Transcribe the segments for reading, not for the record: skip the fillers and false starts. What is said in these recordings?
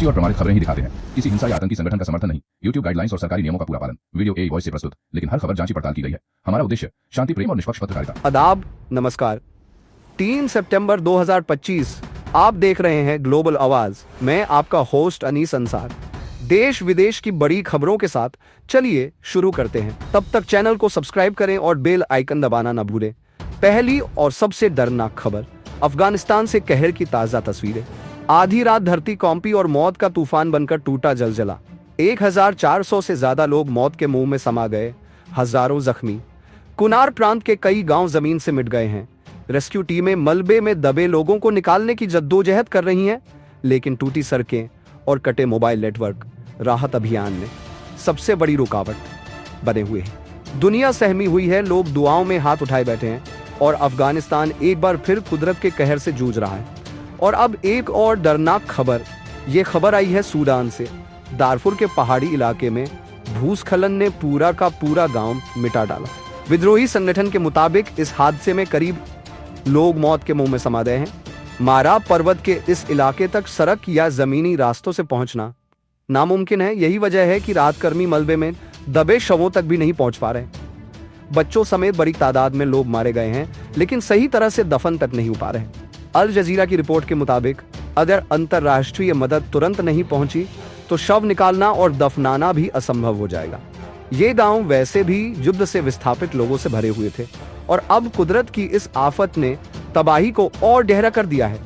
सच्ची और प्रमाणित खबरें ही दिखाते हैं, किसी हिंसा या आतंकी संगठन का समर्थन नहीं। YouTube गाइडलाइंस और सरकारी नियमों का पूरा पालन। वीडियो ए वॉइस से प्रस्तुत, लेकिन हर खबर जांची पड़ताल की गई है। हमारा उद्देश्य शांति, प्रेम और निष्पक्ष पत्रकारिता। आदाब, नमस्कार। 3 सितंबर 2025 आप देख रहे हैं ग्लोबल आवाज। मैं आपका होस्ट अनीस अंसार। देश विदेश की बड़ी खबरों के साथ चलिए शुरू करते हैं। तब तक चैनल को सब्सक्राइब करें और बेल आइकन दबाना न भूलें। पहली और सबसे दर्दनाक खबर, अफगानिस्तान से कहर की ताजा तस्वीरें। आधी रात धरती कौंपी और मौत का तूफान बनकर टूटा जलजला। 1400 से ज्यादा लोग मौत के मुंह में समा गए, हजारों जख्मी। कुनार प्रांत के कई गांव जमीन से मिट गए हैं। रेस्क्यू टीमें मलबे में दबे लोगों को निकालने की जद्दोजहद कर रही हैं, लेकिन टूटी सड़कें और कटे मोबाइल नेटवर्क राहत अभियान में सबसे बड़ी रुकावट बने हुए हैं। दुनिया सहमी हुई है, लोग दुआओं में हाथ उठाए बैठे हैं और अफगानिस्तान एक बार फिर कुदरत के कहर से जूझ रहा है। और अब एक और दर्दनाक खबर, ये खबर आई है सूडान से। दारफुर के पहाड़ी इलाके में भूस्खलन ने पूरा का पूरा गांव मिटा डाला। विद्रोही संगठन के मुताबिक इस हादसे में करीब लोग मौत के मुंह में समा गए हैं। मारा पर्वत के इस इलाके तक सड़क या जमीनी रास्तों से पहुंचना नामुमकिन है। यही वजह है कि रातकर्मी मलबे में दबे शवों तक भी नहीं पहुंच पा रहे। बच्चों समेत बड़ी तादाद में लोग मारे गए हैं, लेकिन सही तरह से दफन तक नहीं हो पा रहे। अल जजीरा की रिपोर्ट के मुताबिक अगर अंतर्राष्ट्रीय मदद तुरंत नहीं पहुंची तो शव निकालना और दफनाना भी असंभव हो जाएगा। ये गांव वैसे भी युद्ध से विस्थापित लोगों से भरे हुए थे और अब कुदरत की इस आफत ने तबाही को और गहरा कर दिया है।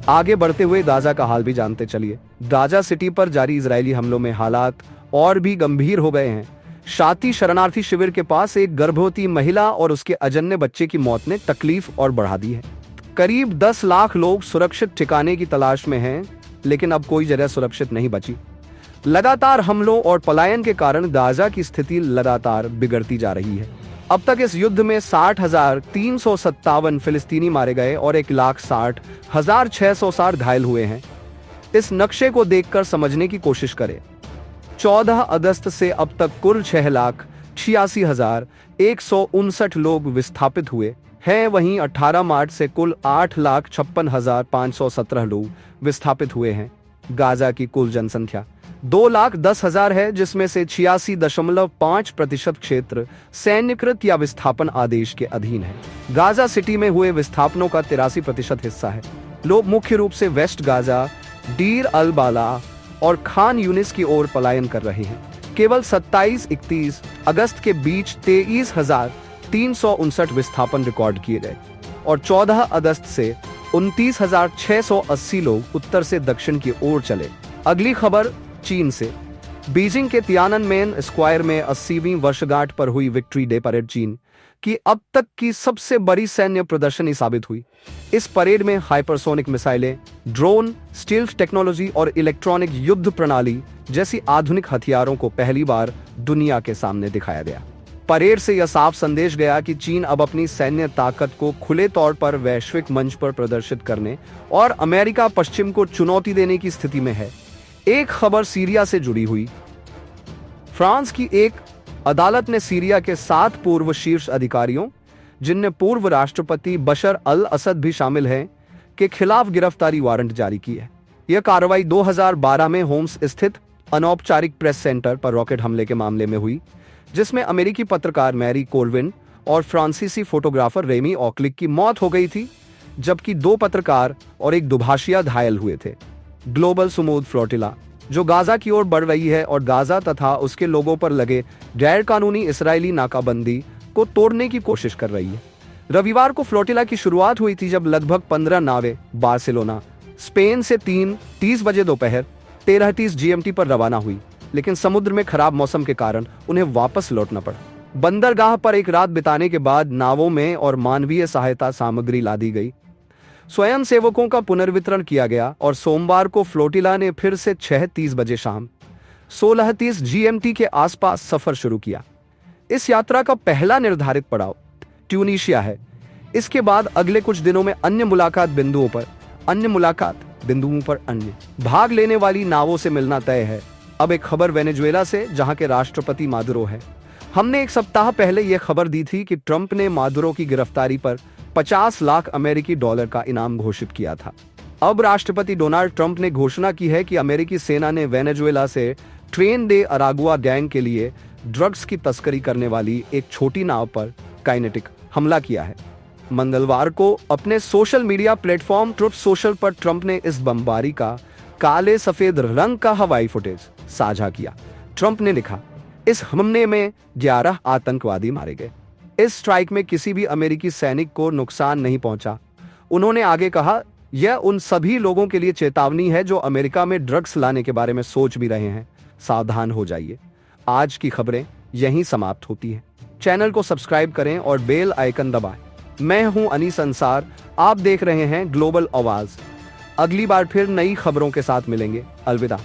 आगे बढ़ते हुए गाजा का हाल भी जानते चलिए। गाजा सिटी पर जारी इजरायली हमलों में हालात और भी गंभीर हो गए हैं। शाती शरणार्थी शिविर के पास एक गर्भवती महिला और उसके अजन्य बच्चे की मौत ने तकलीफ और बढ़ा दी है। करीब 10 लाख लोग सुरक्षित ठिकाने की तलाश में हैं, लेकिन अब कोई जगह सुरक्षित नहीं बची। लगातार हमलों और पलायन के कारण गाजा की स्थिति लगातार बिगड़ती जा रही है। अब तक इस युद्ध में 60,357 फिलिस्तीनी मारे गए और 1,60,660 घायल हुए हैं। इस नक्शे को देखकर समझने की कोशिश करें। 14 अगस्त से अब तक कुल 6,86,159 लोग विस्थापित हुए हैं। वहीं 18 मार्च से कुल 8,56,517 लोग विस्थापित हुए हैं। गाजा की कुल जनसंख्या 2,10,000 है, जिसमें से 86.5% क्षेत्र सैन्यकृत या विस्थापन आदेश के अधीन है। गाजा सिटी में हुए विस्थापनों का 83% हिस्सा है। लोग मुख्य रूप से वेस्ट गाजा, डीर अल बाला और खान यूनिस की ओर पलायन कर रहे हैं। केवल 27-31 अगस्त के बीच 23,359 विस्थापन रिकॉर्ड किए गए और 14 अगस्त से 29,680 लोग उत्तर से दक्षिण की ओर चले। अगली खबर चीन से। बीजिंग के तियाननमेन स्क्वायर में 80वीं वर्षगांठ पर हुई विक्ट्री डे परेड चीन की अब तक की सबसे बड़ी सैन्य प्रदर्शनी साबित हुई। इस परेड में हाइपरसोनिक मिसाइलें, ड्रोन, स्टील्थ टेक्नोलॉजी और इलेक्ट्रॉनिक युद्ध प्रणाली जैसी आधुनिक हथियारों को पहली बार दुनिया के सामने दिखाया गया। परेड से यह साफ संदेश गया कि चीन अब अपनी सैन्य ताकत को खुले तौर पर वैश्विक मंच पर प्रदर्शित करने और अमेरिका पश्चिम को चुनौती देने की स्थिति में है। एक खबर सीरिया से जुड़ी हुई। फ्रांस की एक अदालत ने सीरिया के 7 पूर्व शीर्ष अधिकारियों, जिनमें पूर्व राष्ट्रपति बशर अल असद भी शामिल हैं, के खिलाफ गिरफ्तारी वारंट जारी की है। यह कार्रवाई 2012 में होम्स स्थित अनौपचारिक प्रेस सेंटर पर रॉकेट हमले के मामले में हुई, जिसमें अमेरिकी पत्रकार मैरी कोल्विन और फ्रांसीसी फोटोग्राफर रेमी ऑकलिक की मौत हो गई थी, जबकि 2 पत्रकार और एक दुभाषिया घायल हुए थे। ग्लोबल सुमूद फ्लोटिला, जो गाजा की ओर बढ़ रही है और गाजा तथा उसके लोगों पर लगे गैर कानूनी इसराइली नाकाबंदी को तोड़ने की कोशिश कर रही है। रविवार को फ्लोटिला की शुरुआत हुई थी, जब लगभग 15 नावें बार्सिलोना, स्पेन से 3:30 बजे दोपहर 13:30 GMT पर रवाना हुई, लेकिन समुद्र में खराब मौसम के कारण उन्हें वापस लौटना पड़ा। बंदरगाह पर एक रात बिताने के बाद नावों में और मानवीय सहायता सामग्री लादी गई। स्वयं सेवकों का पुनर्वितरण किया गया और सोमवार को फ्लोटिला ने फिर से 6:30 बजे शाम 16:30 GMT के आसपास सफर शुरू किया। इस यात्रा का पहला निर्धारित पड़ाव ट्यूनीशिया है। इसके बाद अगले कुछ दिनों में अन्य मुलाकात बिंदुओं पर अन्य भाग लेने वाली नावों से मिलना तय है। अब एक खबर वेनेजुएला से, जहां के राष्ट्रपति मादुरो है। हमने एक सप्ताह पहले यह खबर दी थी कि ट्रंप ने मादुरो की गिरफ्तारी पर $50 लाख का इनाम घोषित किया था। अब राष्ट्रपति डोनाल्ड ट्रंप ने घोषणा की है कि अमेरिकी सेना ने वेनेजुएला से ट्रेन दे अरागुआ गैंग के लिए ड्रग्स की तस्करी करने वाली एक छोटी नाव पर काइनेटिक हमला किया है। मंगलवार को अपने social media platform truth social पर ट्रंप ने इस बमबारी का काले सफेद रंग का हवाई फुटेज साझा किया। ट्रंप ने लिखा, इस हमले में 11 आतंकवादी मारे गए। इस स्ट्राइक में किसी भी अमेरिकी सैनिक को नुकसान नहीं पहुंचा। उन्होंने आगे कहा, यह उन सभी लोगों के लिए चेतावनी है जो अमेरिका में ड्रग्स लाने के बारे में सोच भी रहे हैं। सावधान हो जाइए। आज की खबरें यहीं समाप्त होती हैं। चैनल को सब्सक्राइब करें और बेल आइकन दबाएं। मैं हूं अनीस अंसार, आप देख रहे हैं ग्लोबल आवाज। अगली बार फिर नई खबरों के साथ मिलेंगे। अलविदा।